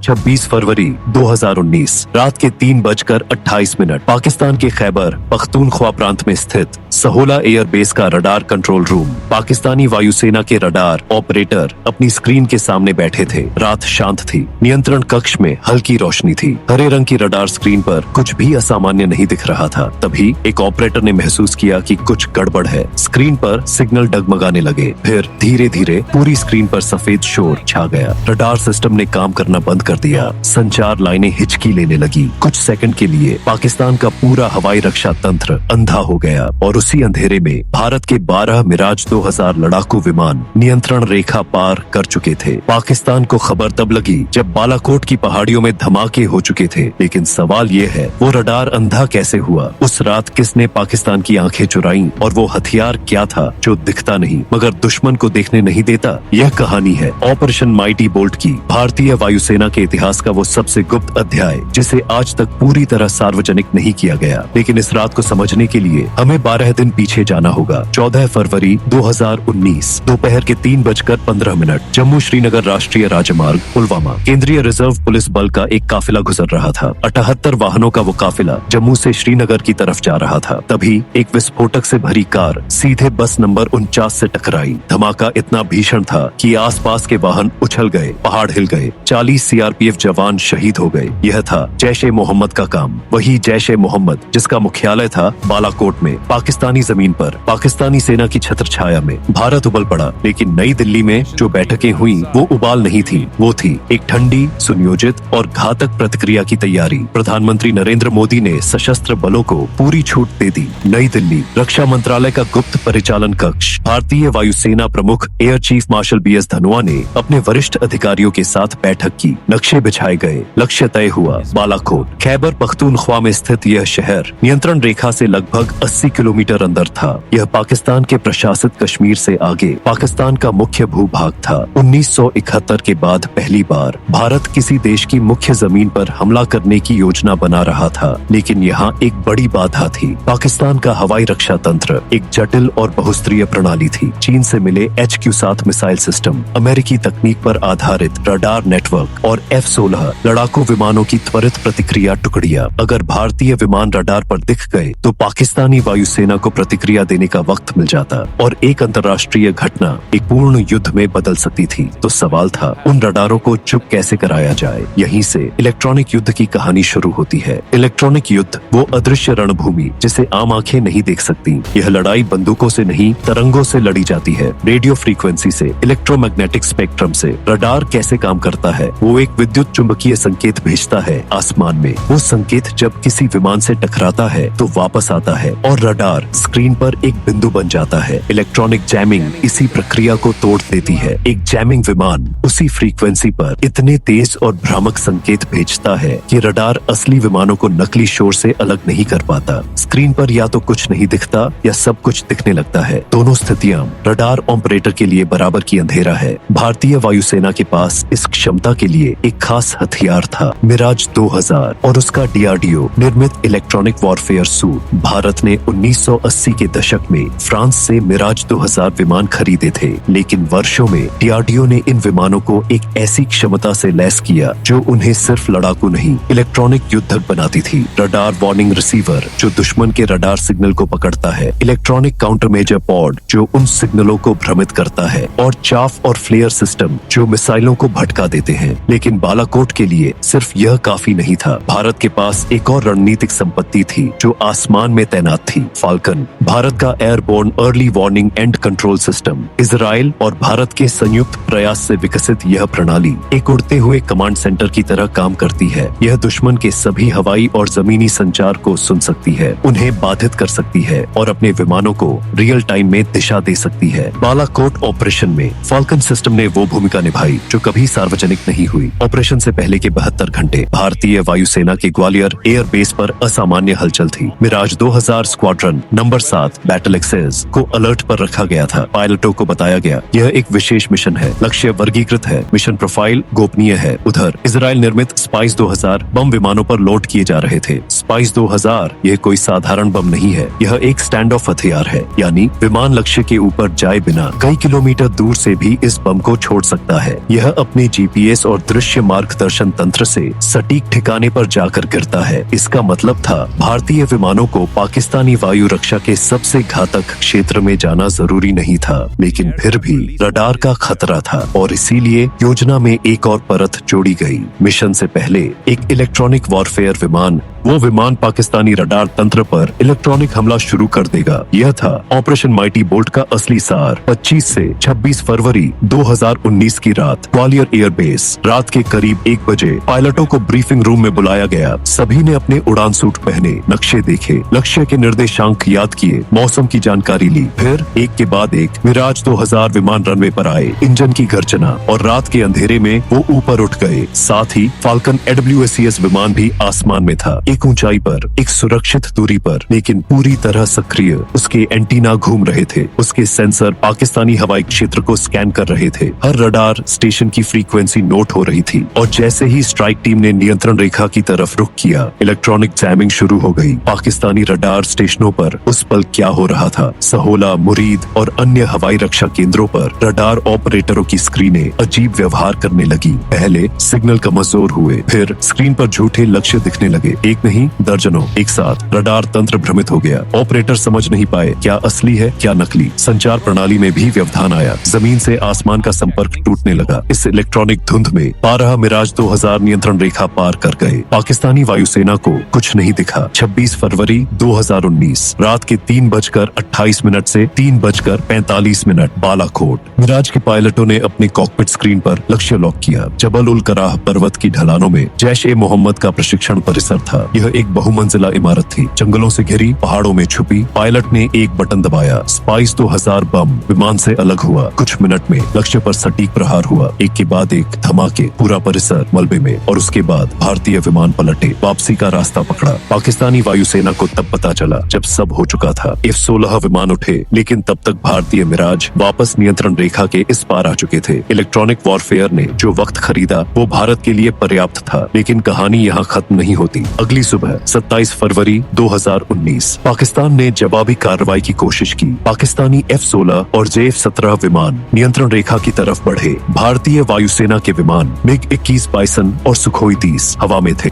26 फरवरी 2019 रात के 3:28 पाकिस्तान के खैबर पख्तूनख्वा प्रांत में स्थित सहोला एयर बेस का रडार कंट्रोल रूम। पाकिस्तानी वायुसेना के रडार ऑपरेटर अपनी स्क्रीन के सामने बैठे थे। रात शांत थी। नियंत्रण कक्ष में हल्की रोशनी थी। हरे रंग की रडार स्क्रीन पर कुछ भी असामान्य नहीं दिख रहा था। तभी एक ऑपरेटर ने महसूस किया कि कुछ गड़बड़ है। स्क्रीन पर सिग्नल डगमगाने लगे। फिर धीरे धीरे पूरी स्क्रीन पर सफेद शोर छा गया। रडार सिस्टम ने काम करना बंद कर दिया। संचार लाइनें हिचकी लेने लगी। कुछ सेकंड के लिए पाकिस्तान का पूरा हवाई रक्षा तंत्र अंधा हो गया और उसी अंधेरे में भारत के 12 मिराज 2000 लड़ाकू विमान नियंत्रण रेखा पार कर चुके थे। पाकिस्तान को खबर तब लगी जब बालाकोट की पहाड़ियों में धमाके हो चुके थे। लेकिन सवाल ये है, वो रडार अंधा कैसे हुआ? उस रात किसने पाकिस्तान की आंखें चुराई और वो हथियार क्या था जो दिखता नहीं मगर दुश्मन को देखने नहीं देता? यह कहानी है ऑपरेशन माइटी बोल्ट की, भारतीय वायुसेना के इतिहास का वो सबसे गुप्त अध्याय जिसे आज तक पूरी तरह सार्वजनिक नहीं किया गया। लेकिन इस रात को समझने के लिए हमें 12 दिन पीछे जाना होगा। 14 फरवरी 2019 दोपहर के 3:15 जम्मू श्रीनगर राष्ट्रीय राजमार्ग पुलवामा। केंद्रीय रिजर्व पुलिस बल का एक काफिला गुजर रहा था। 78 वाहनों का वो काफिला जम्मू से श्रीनगर की तरफ जा रहा था। तभी एक विस्फोटक से भरी कार सीधे बस नंबर 49 से टकराई। धमाका इतना भीषण था कि आसपास के वाहन उछल गए, पहाड़ हिल गए। 40 सीआरपीएफ जवान शहीद हो गए। यह था जैश ए मोहम्मद का काम। वही जैश ए मोहम्मद जिसका मुख्यालय था बालाकोट में। पाकिस्तानी जमीन पर पाकिस्तानी सेना की छत्रछाया में भारत उबल पड़ा। लेकिन नई दिल्ली में जो बैठकें हुई वो उबाल नहीं थी। वो थी एक ठंडी, सुनियोजित और घातक प्रतिक्रिया की तैयारी। प्रधानमंत्री नरेंद्र मोदी ने सशस्त्र बलों को पूरी छूट दे दी। नई दिल्ली, रक्षा मंत्रालय का गुप्त परिचालन कक्ष। भारतीय वायुसेना प्रमुख air chief marshal BS Dhanoa ने अपने वरिष्ठ अधिकारियों के साथ बैठक की। नक्शे बिछाए गए। लक्ष्य तय हुआ, बालाकोट। खैबर पख्तूनख्वा में स्थित यह शहर नियंत्रण रेखा से लगभग 80 किलोमीटर अंदर था। यह पाकिस्तान के प्रशासित कश्मीर से आगे पाकिस्तान का मुख्य भूभाग था। 1971 के बाद पहली बार भारत किसी देश की मुख्य जमीन पर हमला करने की योजना बना रहा था। लेकिन यहाँ एक बड़ी बाधा थी। पाकिस्तान का हवाई रक्षा तंत्र एक जटिल और बहुस्तरीय प्रणाली थी। चीन से मिले HQ-7 मिसाइल सिस्टम, अमेरिकी तकनीक पर आधारित रडार नेटवर्क और F-16 लड़ाकू विमानों की त्वरित प्रतिक्रिया टुकड़ियां। अगर भारतीय विमान रडार पर दिख गए तो पाकिस्तानी वायुसेना को प्रतिक्रिया देने का वक्त मिल जाता और एक अंतर्राष्ट्रीय घटना एक पूर्ण युद्ध में बदल सकती थी। तो सवाल था, उन रडारों को चुप कैसे कराया जाए? यहीं से इलेक्ट्रॉनिक युद्ध की कहानी शुरू होती है। इलेक्ट्रॉनिक युद्ध वो अदृश्य रणभूमि जिसे आम आंखें नहीं देख सकती। यह लड़ाई बंदूकों से नहीं, तरंगों से लड़ी जाती है। रेडियो फ्रीक्वेंसी से, इलेक्ट्रोमैग्नेटिक स्पेक्ट्रम से। रडार कैसे काम करता है? वो एक विद्युत चुंबकीय संकेत भेजता है आसमान में। वो संकेत जब किसी विमान से टकराता है तो वापस आता है और रडार स्क्रीन पर एक बिंदु बन जाता है। इलेक्ट्रॉनिक जैमिंग इसी प्रक्रिया को तोड़ देती है। एक जैमिंग विमान उसी फ्रीक्वेंसी पर इतने तेज और भ्रामक संकेत भेजता है कि रडार असली विमानों को नकली शोर से अलग नहीं कर पाता। स्क्रीन पर या तो कुछ नहीं दिखता या सब कुछ दिखने लगता है। दोनों स्थितियां रडार ऑपरेटर के लिए बराबर की अंधेरा है। भारतीय वायुसेना के पास इस क्षमता के लिए एक खास हथियार था, मिराज 2000 और उसका DRDO निर्मित इलेक्ट्रॉनिक वॉरफेयर सूट। भारत ने 1980 के दशक में फ्रांस से मिराज 2000 विमान खरीदे थे। लेकिन वर्षों में DRDO ने इन विमानों को एक ऐसी क्षमता से लैस किया जो उन्हें सिर्फ लड़ाकू नहीं, इलेक्ट्रॉनिक युद्धक बनाती थी। रडार वार्निंग रिसीवर जो दुश्मन के रडार सिग्नल को पकड़ता है, इलेक्ट्रॉनिक काउंटर मेजर पॉड जो उन सिग्नलों को भ्रमित करता है और चाफ और फ्लेयर सिस्टम जो मिसाइलों को भटका देते हैं। लेकिन बालाकोट के लिए सिर्फ यह काफी नहीं था। भारत के पास एक और रणनीतिक संपत्ति थी जो आसमान में तैनात थी, फाल्कन। भारत का airborne early warning and control system. Israel और भारत के संयुक्त प्रयास से विकसित यह प्रणाली एक उड़ते हुए कमांड सेंटर की तरह काम करती है। यह दुश्मन के सभी हवाई और जमीनी संचार को सुन सकती है, उन्हें बाधित कर सकती है और अपने विमानों को रियल टाइम में दिशा दे सकती है। बालाकोट ऑपरेशन में फाल्कन सिस्टम ने वो भूमिका निभाई जो कभी सार्वजनिक नहीं हुई। ऑपरेशन से पहले के 72 घंटे भारतीय वायुसेना के ग्वालियर एयर बेस पर असामान्य हलचल थी। Mirage 2000 squadron number 7 battle axes को अलर्ट पर रखा गया था। पायलटों को बताया गया यह एक विशेष मिशन है, लक्ष्य वर्गीकृत है, मिशन प्रोफाइल गोपनीय है। उधर इजराइल निर्मित स्पाइस 2000 बम विमानों पर लोड किए जा रहे थे। स्पाइस 2000 यह कोई साधारण बम नहीं है, यह एक स्टैंड ऑफ हथियार है, यानी विमान लक्ष्य के ऊपर जाए बिना कई किलोमीटर दूर से भी इस बम को छोड़ सकता है। यह अपने जीपीएस और दृश्य मार्गदर्शन तंत्र से सटीक ठिकाने पर जाकर गिरता है। इसका मतलब था भारतीय विमानों को पाकिस्तानी वायु रक्षा के सबसे घातक क्षेत्र में जाना जरूरी नहीं था, लेकिन फिर भी रडार का खतरा था और इसीलिए योजना में एक और परत जोड़ी गई। मिशन से पहले एक इलेक्ट्रॉनिक वॉरफेयर विमान, वो विमान पाकिस्तानी रडार तंत्र पर इलेक्ट्रॉनिक हमला शुरू कर देगा। यह था ऑपरेशन माइटी बोल्ट का असली सार। 25 से 26 फरवरी 2019 की रात ग्वालियर एयरबेस रात के करीब 1 बजे पायलटों को ब्रीफिंग रूम में बुलाया गया। सभी ने अपने उड़ान सूट पहने, नक्शे देखे, लक्ष्य के निर्देशांक याद किए, मौसम की जानकारी ली। फिर एक के बाद एक मिराज 2000 विमान रनवे पर आए। इंजन की गर्जना और रात के अंधेरे में वो ऊपर उठ गए। साथ ही फाल्कन AWACS विमान भी आसमान में था, एक ऊंचाई पर, एक सुरक्षित दूरी पर, लेकिन पूरी तरह सक्रिय। उसके एंटीना घूम रहे थे, उसके सेंसर पाकिस्तानी हवाई क्षेत्र को स्कैन कर रहे थे। हर रडार स्टेशन की फ्रीक्वेंसी नोट हो रही थी और जैसे ही स्ट्राइक टीम ने नियंत्रण रेखा की तरफ रुख किया, इलेक्ट्रॉनिक जैमिंग शुरू हो गई। पाकिस्तानी रडार स्टेशनों पर उस पल क्या हो रहा था? सहोला, मुरीद और अन्य हवाई रक्षा केंद्रों पर रडार ऑपरेटरों की स्क्रीनें अजीब व्यवहार करने लगी। पहले सिग्नल कमजोर हुए, फिर स्क्रीन पर झूठे लक्ष्य दिखने लगे। एक नहीं, दर्जनों एक साथ। रडार तंत्र भ्रमित हो गया। ऑपरेटर समझ नहीं पाए क्या असली है क्या नकली। संचार प्रणाली में भी व्यवधान आया। जमीन से आसमान का संपर्क टूटने लगा। इस इलेक्ट्रॉनिक धुंध में 12 मिराज 2000 नियंत्रण रेखा पार कर गए। पाकिस्तानी वायुसेना को कुछ नहीं दिखा। 26 फरवरी 2019 रात के 3:28 से 3:45 बालाकोट। मिराज के पायलटों ने अपने कॉकपिट स्क्रीन पर लक्ष्य लॉक किया। जबल उल कराह पर्वत की ढलानों में जैश-ए-मोहम्मद का प्रशिक्षण परिसर था। यह एक बहुमंजिला इमारत थी, जंगलों से घिरी, पहाड़ों में छुपी। पायलट ने एक बटन दबाया, स्पाइस 2000 बम विमान से अलग हुआ। कुछ मिनट में लक्ष्य पर सटीक प्रहार हुआ। एक के बाद एक धमाके, पूरा परिसर मलबे में। और उसके बाद भारतीय विमान पलटे, वापसी का रास्ता पकड़ा। पाकिस्तानी वायुसेना को तब पता चला जब सब हो चुका था। F-16 विमान उठे, लेकिन तब तक भारतीय मिराज वापस नियंत्रण रेखा के इस पार आ चुके थे। इलेक्ट्रॉनिक वॉरफेयर ने जो वक्त खरीदा वो भारत के लिए पर्याप्त था, लेकिन कहानी यहाँ खत्म नहीं होती। अगली सुबह 27 फरवरी 2019 पाकिस्तान ने जवाबी कार्रवाई की कोशिश की। पाकिस्तानी F-16 और JF-17 विमान नियंत्रण रेखा की तरफ बढ़े। भारतीय वायुसेना के विमान MiG-21 बाइसन और सुखोई 30 हवा में थे।